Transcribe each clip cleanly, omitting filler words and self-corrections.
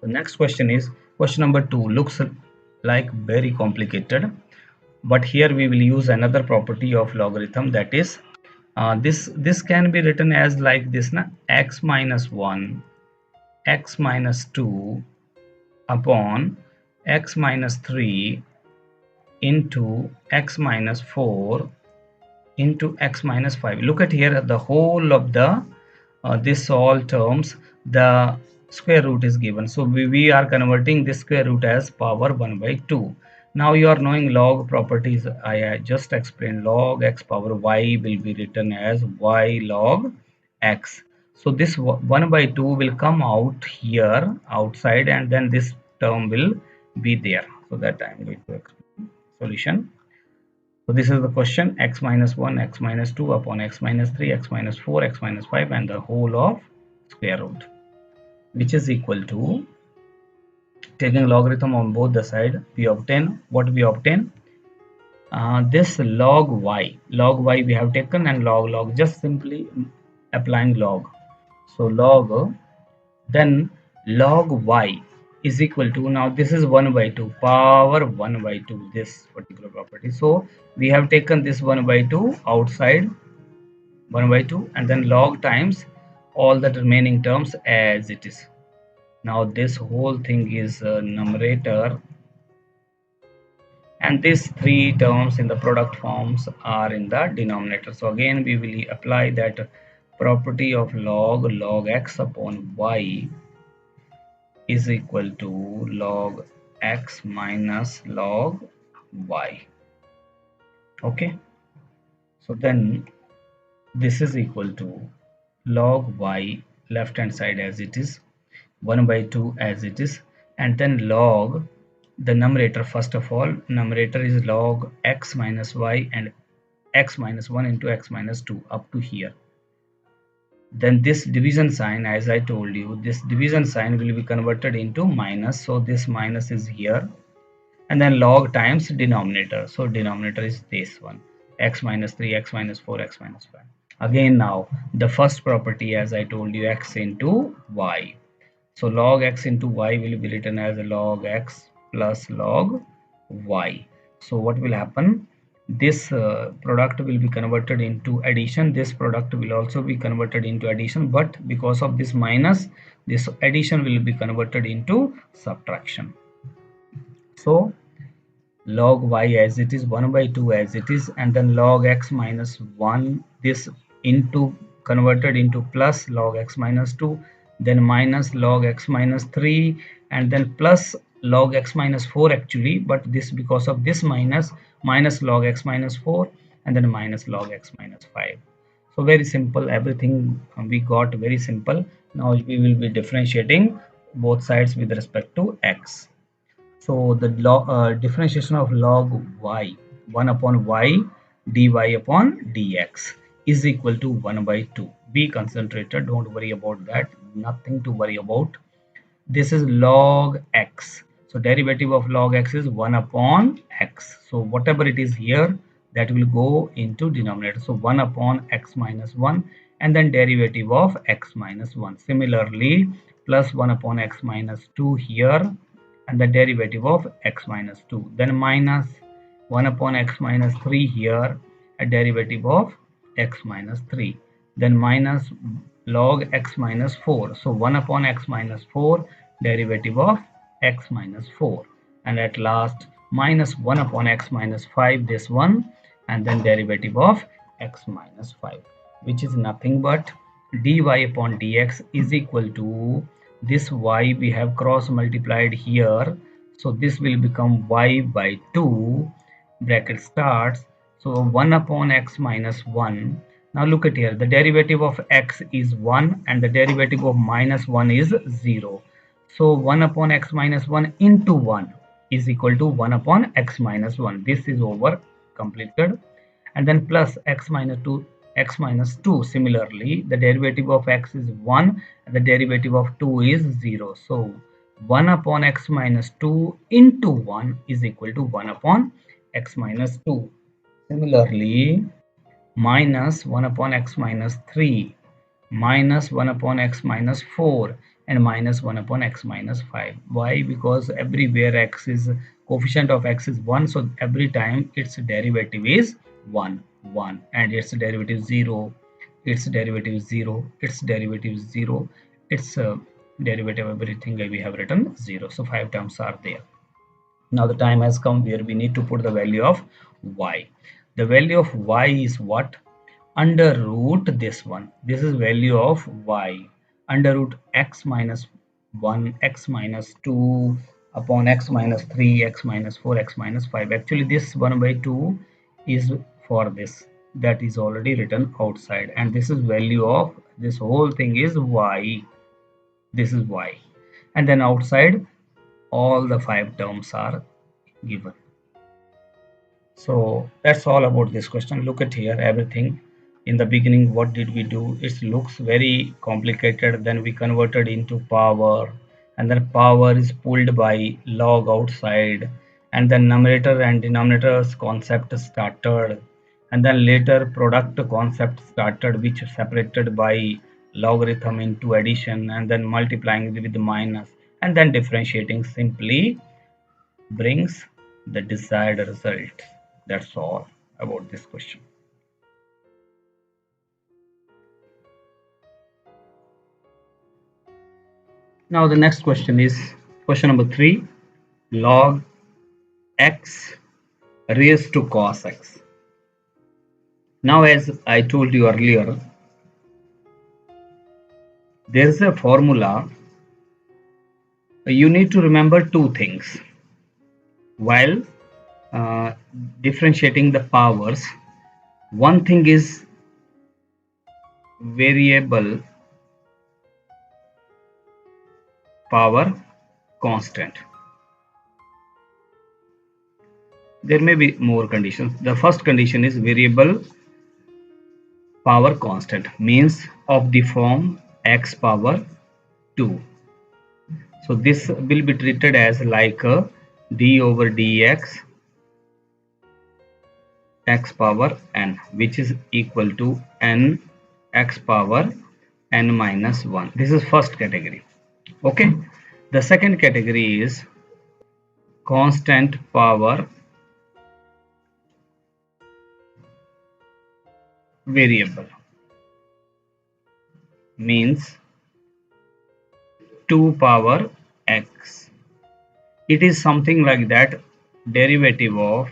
The next question is question number 2. Looks like very complicated, but here we will use another property of logarithm, that is this can be written as like this na, x minus 1 x minus 2 upon x minus 3 into x minus 4 into x minus 5. Look at here, the whole of the this all terms, the square root is given, so we are converting this square root as power 1 by 2. Now you are knowing log properties. I just explained log x power y will be written as y log x. So this 1 by 2 will come out here outside, and then this term will be there. So that I am going to explain solution. So this is the question: x minus 1 x minus 2 upon x minus 3 x minus 4 x minus 5 and the whole of square root, which is equal to, taking logarithm on both the side, we obtain what we obtain, this log y we have taken, and log just simply applying log. So log, then log y is equal to, now this is 1 by 2 power 1 by 2, this particular property. So we have taken this 1 by 2 outside, 1 by 2, and then log times all the remaining terms as it is. Now this whole thing is numerator, and these three terms in the product forms are in the denominator. So again we will apply that property of log x upon y is equal to log x minus log y. Okay, so then this is equal to log y, left hand side as it is, 1 by 2 as it is, and then log the numerator. First of all, numerator is log x minus y and x minus 1 into x minus 2 up to here. Then this division sign, as I told you, this division sign will be converted into minus, so this minus is here, and then log times denominator. So denominator is this one, x minus 3 x minus 4 x minus 5. Again, now the first property, as I told you, x into y. So log x into y will be written as log x plus log y. So what will happen, this product will be converted into addition, this product will also be converted into addition, but because of this minus, this addition will be converted into subtraction. So log y as it is, 1 by 2 as it is, and then log x minus 1, this into converted into plus log x minus 2, then minus log x minus 3, and then plus log x minus 4 actually, but this because of this minus log x minus 4, and then minus log x minus 5. So very simple, everything we got very simple. Now we will be differentiating both sides with respect to x. So the differentiation of log y, 1 upon y dy upon dx is equal to 1 by 2. Be concentrated, don't worry about that, nothing to worry about. This is log x, so derivative of log x is 1 upon x, so whatever it is here, that will go into denominator. So 1 upon x minus 1, and then derivative of x minus 1. Similarly, plus 1 upon x minus 2 here, and the derivative of x minus 2, then minus 1 upon x minus 3 here, a derivative of x minus 3, then minus log x minus 4, so 1 upon x minus 4, derivative of x minus 4, and at last minus 1 upon x minus 5, this one, and then derivative of x minus 5, which is nothing but dy upon dx is equal to this y we have cross multiplied here, so this will become y by 2, bracket starts, so 1 upon x minus 1. Now look at here, the derivative of x is 1 and the derivative of minus 1 is 0. So 1 upon x minus 1 into 1 is equal to 1 upon x minus 1. This is over, completed. And then plus x minus 2 x minus 2. Similarly, the derivative of x is 1 and the derivative of 2 is 0. So 1 upon x minus 2 into 1 is equal to 1 upon x minus 2. Similarly, minus 1 upon x minus 3 minus 1 upon x minus 4, and minus 1 upon x minus 5. Why? Because everywhere x is coefficient of x is 1, so every time its derivative is 1 1, and its derivative 0, its derivative 0, its derivative 0, its derivative, everything we have written 0. So 5 terms are there. Now the time has come where we need to put the value of y. The value of y is what? Under root this one. This is value of y. Under root x minus 1, x minus 2 upon x minus 3, x minus 4, x minus 5. Actually this 1 by 2 is for this. That is already written outside. And this is value of this whole thing is y. This is y. And then outside all the 5 terms are given. So that's all about this question. Look at here, everything in the beginning, what did we do? It looks very complicated. Then we converted into power, and then power is pulled by log outside, and then numerator and denominators concept started, and then later product concept started, which separated by logarithm into addition, and then multiplying with the minus, and then differentiating simply brings the desired result. That's all about this question. Now the next question is question number 3, log x raised to cos x. Now as I told you earlier, there is a formula. You need to remember two things while differentiating the powers. One thing is variable power constant. There may be more conditions. The first condition is variable power constant, means of the form x power 2. So this will be treated as like a d over dx x power n, which is equal to n x power n minus 1. This is first category. Okay. The second category is constant power variable, means 2 power x. It is something like that derivative of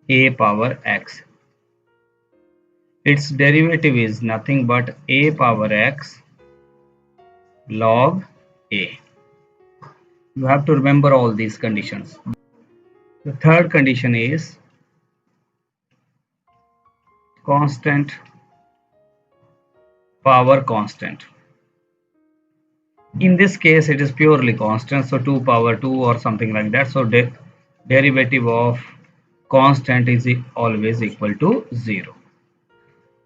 a power x. Its derivative is nothing but a power x log a. You have to remember all these conditions. The third condition is constant power constant. In this case it is purely constant, so 2 power 2 or something like that. So derivative of constant is always equal to 0.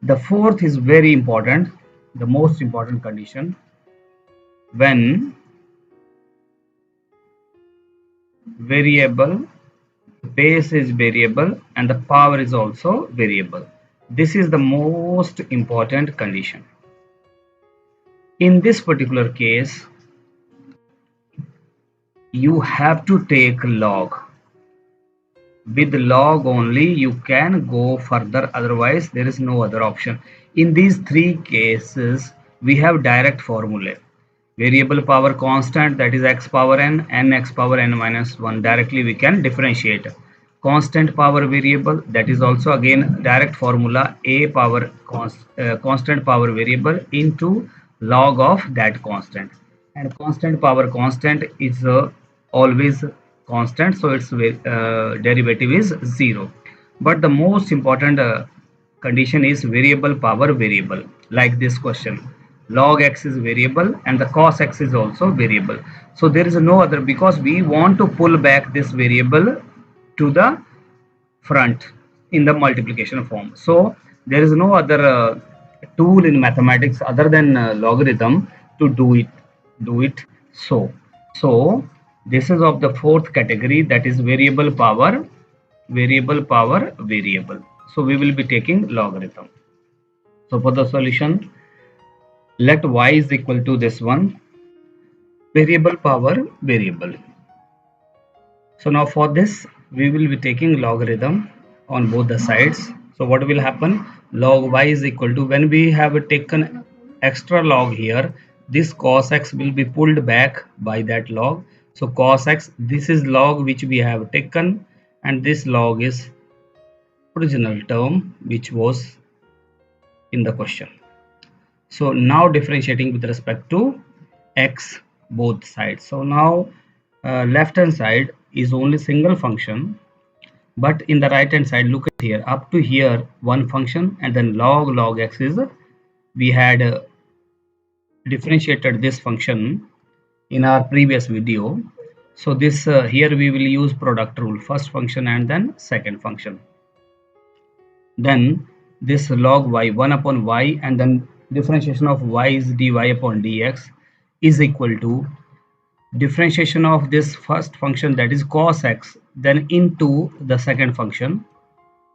The fourth is very important, the most important condition, when variable base is variable and the power is also variable. This is the most important condition. In this particular case, you have to take log. With log only you can go further, otherwise there is no other option. In these three cases we have direct formula. Variable power constant, that is x power n, and x power n minus 1, directly we can differentiate. Constant power variable, that is also again direct formula, a power constant power variable into log of that constant, and constant power constant is always constant, so its derivative is 0. But the most important condition is variable power variable. Like this question, log x is variable and the cos x is also variable, so there is no other, because we want to pull back this variable to the front in the multiplication form. So there is no other tool in mathematics other than logarithm to do it. So this is of the fourth category, that is variable power variable. So we will be taking logarithm. So for the solution, let y is equal to this one, variable power variable. So now for this we will be taking logarithm on both the sides. So what will happen, log y is equal to, when we have taken extra log here, this cos x will be pulled back by that log. So cos x, this is log which we have taken, and this log is original term which was in the question. So now differentiating with respect to x both sides. So now left hand side is only single function, but in the right hand side, look at here, up to here one function, and then log x is, we had differentiated this function in our previous video. So this here we will use product rule, first function and then second function. Then this log y, 1 upon y, and then differentiation of y is dy upon dx is equal to differentiation of this first function, that is cos x, then into the second function.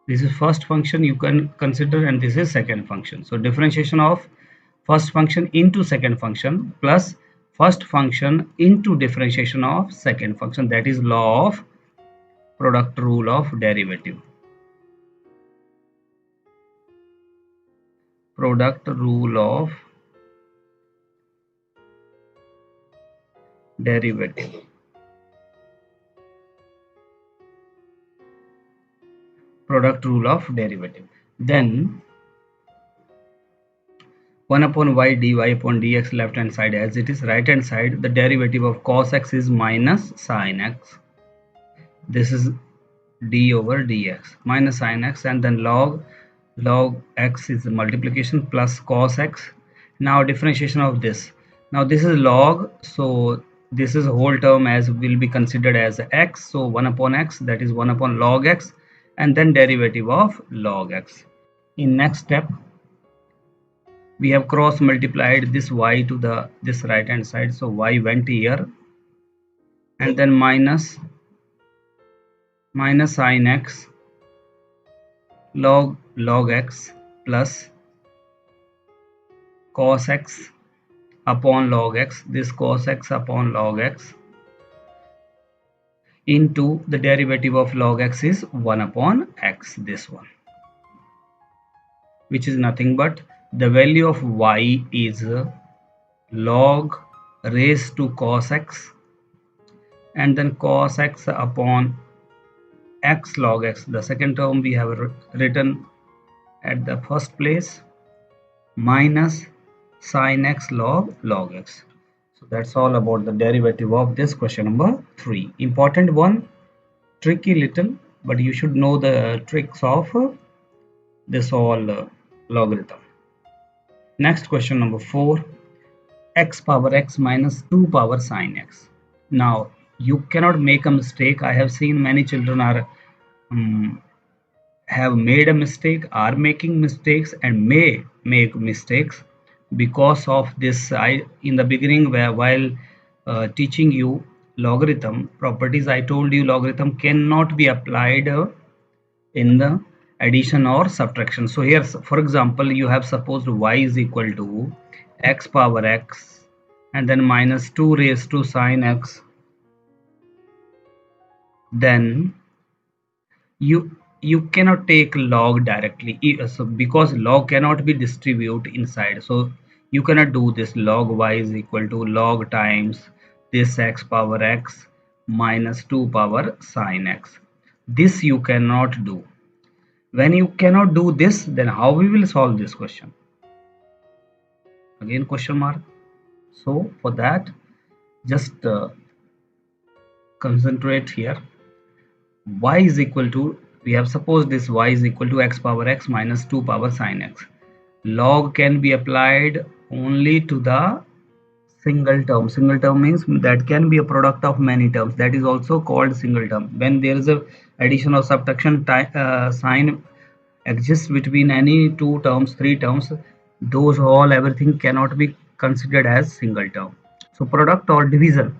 This is first function you can consider, and this is second function. So differentiation of first function into second function plus first function into differentiation of second function, that is law of product rule of derivative. Product rule of derivative. Product rule of derivative. Then 1 upon y dy upon dx, left hand side as it is, right hand side the derivative of cos x is minus sin x. This is d over dx minus sin x, and then log x is multiplication plus cos x. Now differentiation of this. Now this is log, so this is whole term as will be considered as x. So 1 upon x, that is 1 upon log x, and then derivative of log x. In next step, we have cross multiplied this y to the this right hand side. So y went here, and then minus sin x log x plus cos x upon log x, this cos x upon log x, into the derivative of log x is 1 upon x, this one, which is nothing but the value of y is log raised to cos x, and then cos x upon x log x, the second term we have written at the first place, minus sin x log x. So that's all about the derivative of this question number 3. Important one, tricky little, but you should know the tricks of this all logarithm. Next question number 4, x power x minus 2 power sin x. Now you cannot make a mistake. I have seen many children are have made a mistake, are making mistakes, and may make mistakes because of this. I in the beginning, while teaching you logarithm properties, I told you logarithm cannot be applied in the addition or subtraction. So here, for example, you have supposed y is equal to x power x and then minus 2 raised to sin x. Then you cannot take log directly, so because log cannot be distributed inside, so you cannot do this. Log y is equal to log times this x power x minus 2 power sin x. This you cannot do. When you cannot do this, then how we will solve this question? Again question mark. So for that, just concentrate here. Y is equal to, we have supposed this y is equal to x power x minus 2 power sin x. Log can be applied only to the single term. Single term means that can be a product of many terms. That is also called single term. When there is a addition or subtraction sign exists between any two terms, three terms, those all everything cannot be considered as single term. So product or division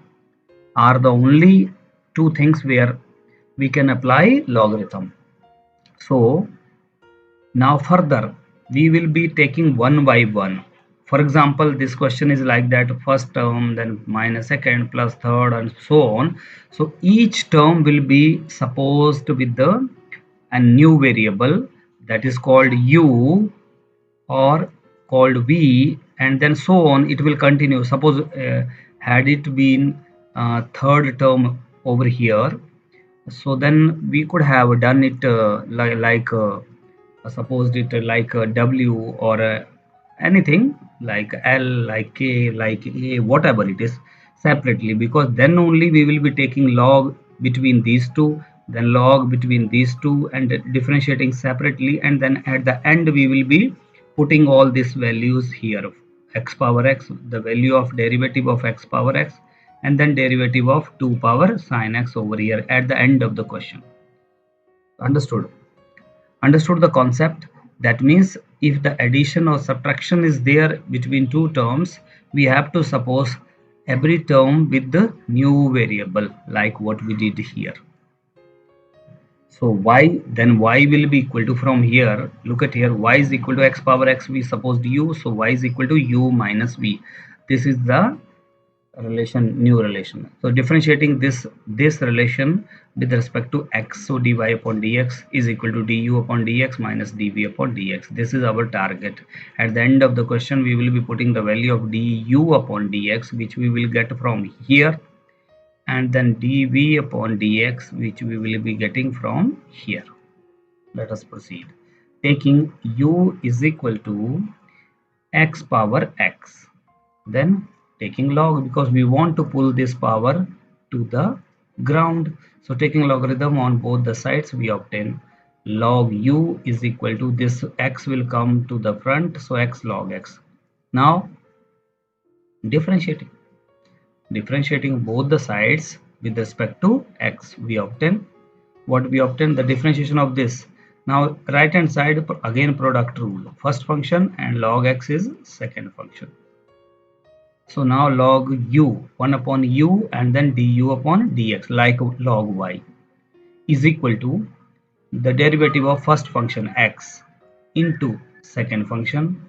are the only two things where we can apply logarithm. So now further we will be taking one by one. For example, this question is like that: first term, then minus second, plus third, and so on. So each term will be supposed with the a new variable that is called u or called v, and then so on it will continue. Suppose had it been third term over here, so then we could have done it supposed it like w or anything like l, like k, like a, whatever it is, separately, because then only we will be taking log between these two, then log between these two, and differentiating separately, and then at the end we will be putting all these values here: x power x, the value of derivative of x power x, and then derivative of 2 power sine x over here at the end of the question. Understood? Understood the concept? That means if the addition or subtraction is there between two terms, we have to suppose every term with the new variable, like what we did here. So y, then y will be equal to, from here, look at here, y is equal to x power x, we supposed u, so y is equal to u minus v. This is the relation, new relation. So differentiating this relation with respect to x, so dy upon dx is equal to du upon dx minus dv upon dx. This is our target. At the end of the question we will be putting the value of du upon dx, which we will get from here, and then dv upon dx, which we will be getting from here. Let us proceed. Taking u is equal to x power x, then taking log, because we want to pull this power to the ground. So taking logarithm on both the sides, we obtain log u is equal to, this x will come to the front, so x log x. Now differentiating both the sides with respect to x, we obtain what we obtain, the differentiation of this. Now right hand side, again product rule, first function and log x is second function. So now log u, 1 upon u, and then du upon dx, like log y, is equal to the derivative of first function x into second function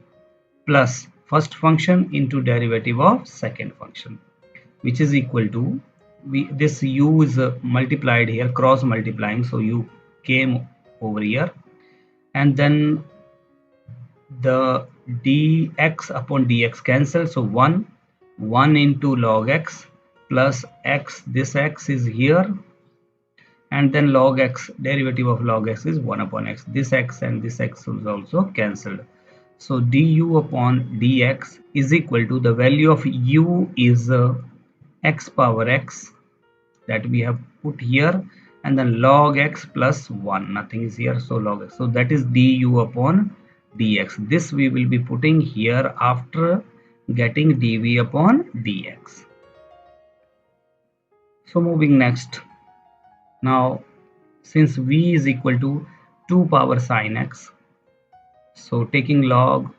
plus first function into derivative of second function, which is equal to, this u is multiplied here, cross multiplying, so u came over here, and then the dx upon dx cancel, so 1 into log x plus x, this x is here, and then log x, derivative of log x is 1 upon x, this x and this x is also cancelled. So du upon dx is equal to, the value of u is x power x that we have put here, and then log x plus 1, nothing is here, so log x, so that is du upon dx. This we will be putting here after getting dv upon dx. So moving next, now since v is equal to 2 power sine x, so taking log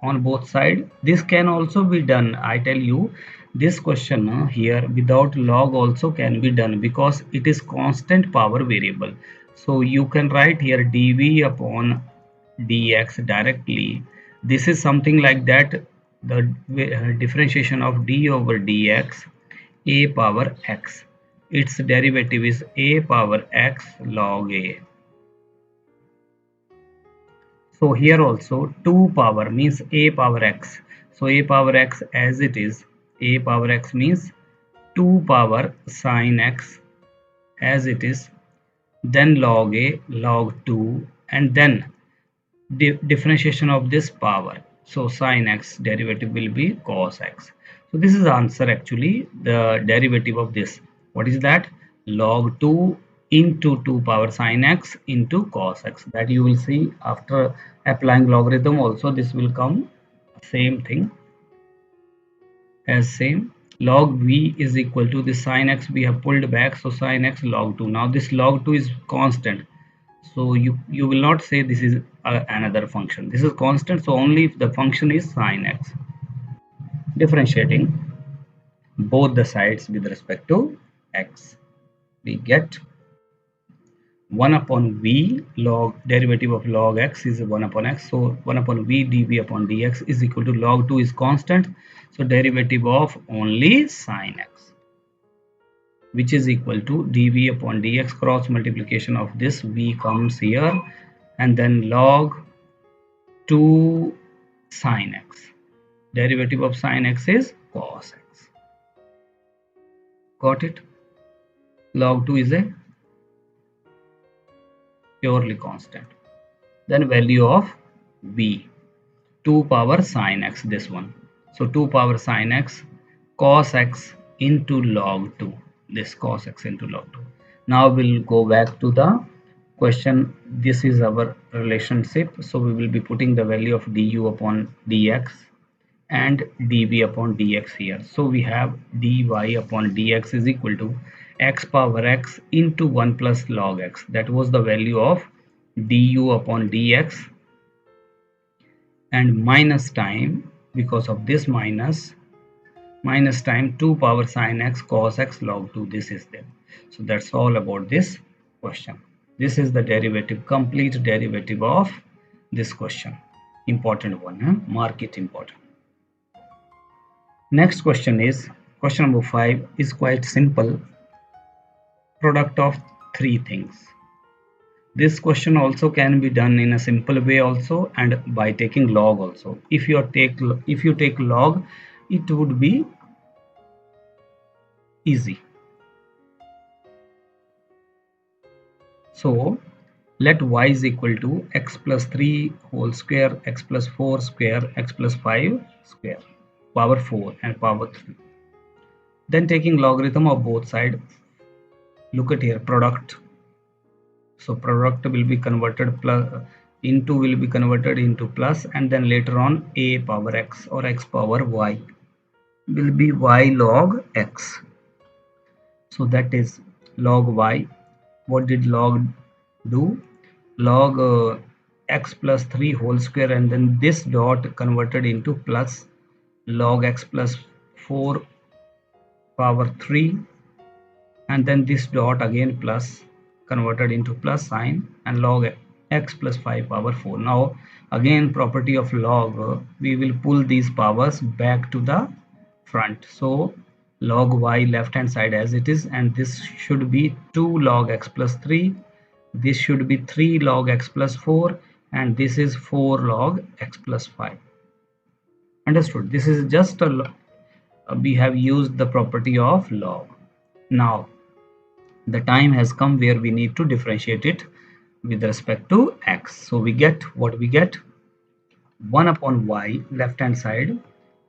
on both sides, this can also be done. I tell you, this question here without log also can be done, because it is constant power variable. So you can write here dv upon dx directly. This is something like that, the differentiation of d over dx, a power x, its derivative is a power x log a. So here also 2 power means a power x. So a power x as it is, a power x means 2 power sine x as it is, then log a, log 2, and then differentiation of this power. So sine x derivative will be cos x. So this is the answer actually, the derivative of this. What is that? Log 2 into 2 power sine x into cos x. That you will see after applying logarithm also, this will come same thing as same. Log v is equal to the sine x we have pulled back, so sine x log 2. Now this log 2 is constant, so you will not say this is another function, this is constant, so only if the function is sine x. Differentiating both the sides with respect to x, we get 1 upon v log derivative of log x is 1 upon x, so 1 upon v dv upon dx is equal to log 2 is constant, so derivative of only sine x, which is equal to dv upon dx, cross multiplication of this v comes here, and then log 2 sine x, derivative of sine x is cos x. Got it? Log 2 is a purely constant. Then value of v, 2 power sine x, this one, so 2 power sine x cos x into log 2, this cos x into log 2. Now we'll go back to the question. This is our relationship, so we will be putting the value of du upon dx and dv upon dx here. So we have dy upon dx is equal to x power x into 1 plus log x, that was the value of du upon dx, and minus time, because of this minus time 2 power sine x cos x log 2, this is there. So that's all about this question. This is the derivative, complete derivative of this question. Important one, huh? Mark it important. Next question is question number 5, is quite simple. Product of three things. This question also can be done in a simple way also, and by taking log also. If you take log, it would be easy. So let y is equal to x plus 3 whole square, x plus 4 square, x plus 5 square, power 4 and power 3. Then taking logarithm of both sides, look at here, product. So product will be converted plus into will be converted into plus, and then later on a power x or x power y will be y log x. So that is log y. What did log do? Log x plus 3 whole square, and then this dot converted into plus log x plus 4 power 3, and then this dot again plus converted into plus sign, and log x plus 5 power 4. Now again property of log, we will pull these powers back to the front. So log y left hand side as it is, and this should be 2 log x plus 3, this should be 3 log x plus 4, and this is 4 log x plus 5. Understood? This is just a we have used the property of log. Now the time has come where we need to differentiate it with respect to x. So we get what we get, 1 upon y left hand side,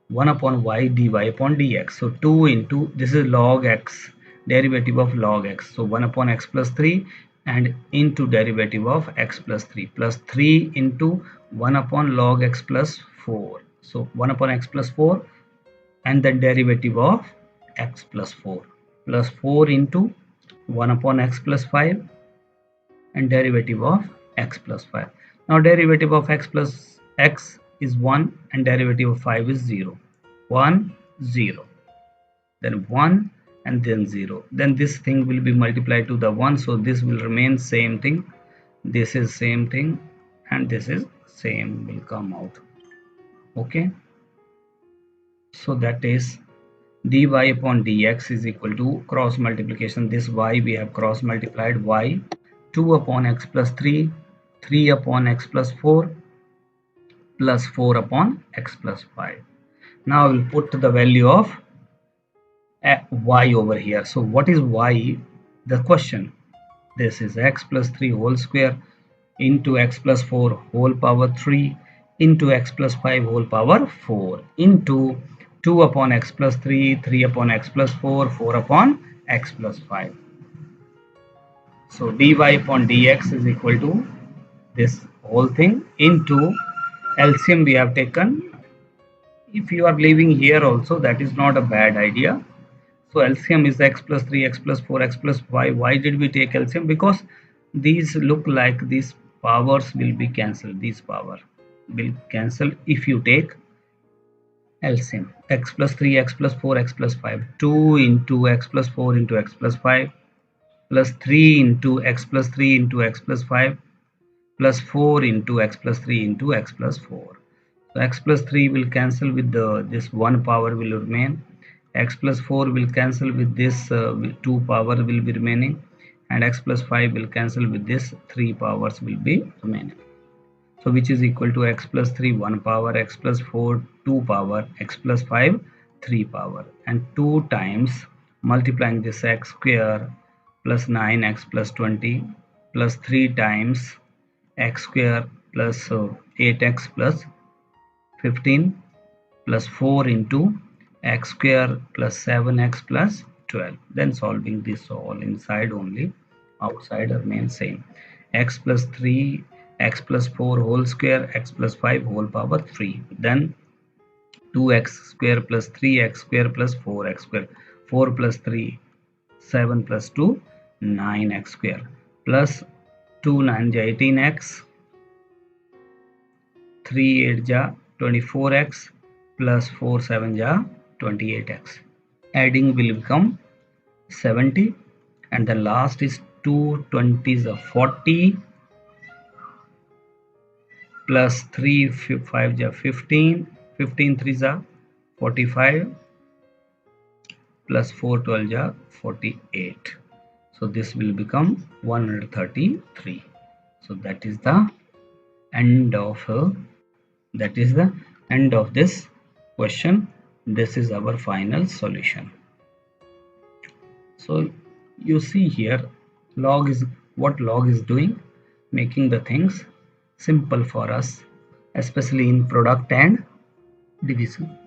1 upon y dy upon dx. So 2 into, this is log x, derivative of log x, so 1 upon x plus 3 and into derivative of x plus 3 plus 3 into 1 upon log x plus 4. So 1 upon x plus 4 and the derivative of x plus 4 plus 4 into 1 upon x plus 5 and derivative of x plus 5. Now derivative of x plus x is 1 and derivative of 5 is 0. 1 0, then 1 and then 0. Then this thing will be multiplied to the 1, so this will remain same thing, this is same thing, and this is same will come out. Okay, so that is dy upon dx is equal to cross multiplication, this y we have cross multiplied, y 2 upon x plus 3, 3 upon x plus 4 plus 4 upon x plus 5. Now we'll put the value of y over here. So what is y? The question, this is x plus 3 whole square into x plus 4 whole power 3 into x plus 5 whole power 4 into 2 upon x plus 3, 3 upon x plus 4, 4 upon x plus 5. So dy upon dx is equal to this whole thing into LCM we have taken. If you are leaving here also, that is not a bad idea. So LCM is x plus 3, x plus 4, x plus 5. Why did we take LCM? Because these look like these powers will be cancelled. These power will cancel if you take LCM. X plus 3, x plus 4, x plus 5. 2 into x plus 4 into x plus 5 plus 3 into x plus 3 into x plus 5 plus 4 into x plus 3 into x plus 4. So x plus 3 will cancel with this 1 power will remain. X plus 4 will cancel with this 2 power will be remaining, and x plus 5 will cancel with this 3 powers will be remaining. So which is equal to x plus 3 1 power, x plus 4 2 power, x plus 5 3 power, and 2 times multiplying this x square plus 9x plus 20 plus 3 times x square plus 8x plus 15 plus 4 into x square plus 7x plus 12. Then solving this all inside only, outside remain same. X plus 3, x plus 4 whole square, x plus 5 whole power 3. Then 2x square plus 3x square plus 4x square. 4 plus 3, 7 plus 2, 9x square plus 2 9 18x, 3 8 ja 24x plus 4 7 ja 28x. Adding will become 70, and the last is 2 20s are 40 plus 3 5 ja 15, 15 3s are 45 plus 4 12 ja 48. So this will become 133. So that is the end of this question. This is our final solution. So you see here, log is what log is doing, making the things simple for us, especially in product and division.